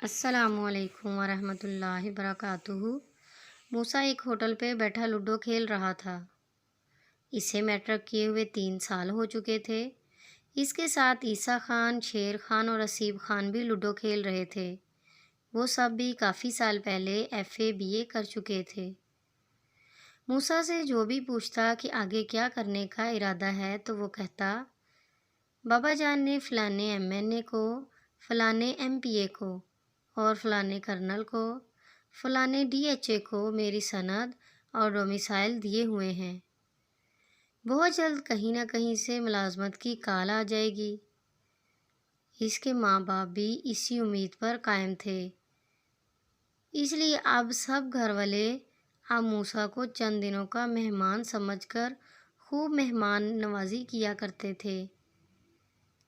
السلام علیکم ورحمۃ اللہ وبرکاتہ۔ موسیٰ ایک ہوٹل پہ بیٹھا لوڈو کھیل رہا تھا۔ اسے میٹرک کیے ہوئے 3 سال ہو چکے تھے۔ اس کے ساتھ عیسیٰ خان، شیر خان اور اسیب خان بھی لوڈو کھیل رہے تھے۔ وہ سب بھی کافی سال پہلے FA BA کر چکے تھے۔ موسیٰ سے جو بھی پوچھتا کہ آگے کیا کرنے کا ارادہ ہے تو وہ کہتا، بابا جان نے فلانے MNA کو، فلانے MPA کو اور فلانے کرنل کو، فلانے DHA کو میری سند اور ڈومیسائل دیے ہوئے ہیں۔ بہت جلد کہیں نہ کہیں سے ملازمت کی کال آ جائے گی۔ اس کے ماں باپ بھی اسی امید پر قائم تھے۔ اس لیے اب سب گھر والے اب موسیٰ کو چند دنوں کا مہمان سمجھ کر خوب مہمان نوازی کیا کرتے تھے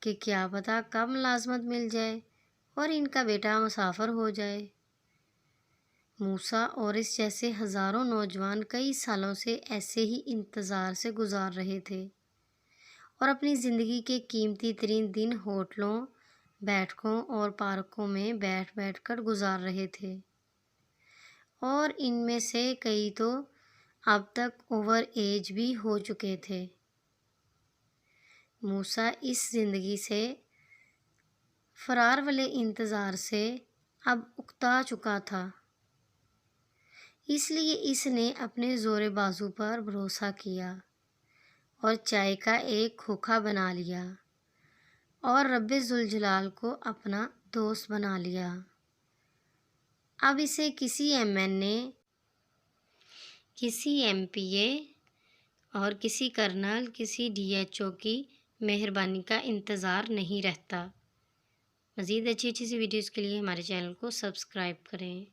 کہ کیا پتہ کب ملازمت مل جائے اور ان کا بیٹا مسافر ہو جائے۔ موسیٰ اور اس جیسے ہزاروں نوجوان کئی سالوں سے ایسے ہی انتظار سے گزار رہے تھے اور اپنی زندگی کے قیمتی ترین دن ہوٹلوں، بیٹھکوں اور پارکوں میں بیٹھ بیٹھ کر گزار رہے تھے، اور ان میں سے کئی تو اب تک اوور ایج بھی ہو چکے تھے۔ موسیٰ اس زندگی سے فرار والے انتظار سے اب اکتا چکا تھا۔ اس لیے اس نے اپنے زور بازو پر بھروسہ کیا اور چائے کا ایک کھوکھا بنا لیا اور رب ذوالجلال کو اپنا دوست بنا لیا۔ اب اسے کسی MNA، کسی MPA اور کسی کرنل، کسی DHO کی مہربانی کا انتظار نہیں رہتا۔ مزید اچھی سی ویڈیوز کے لیے ہمارے چینل کو سبسکرائب کریں۔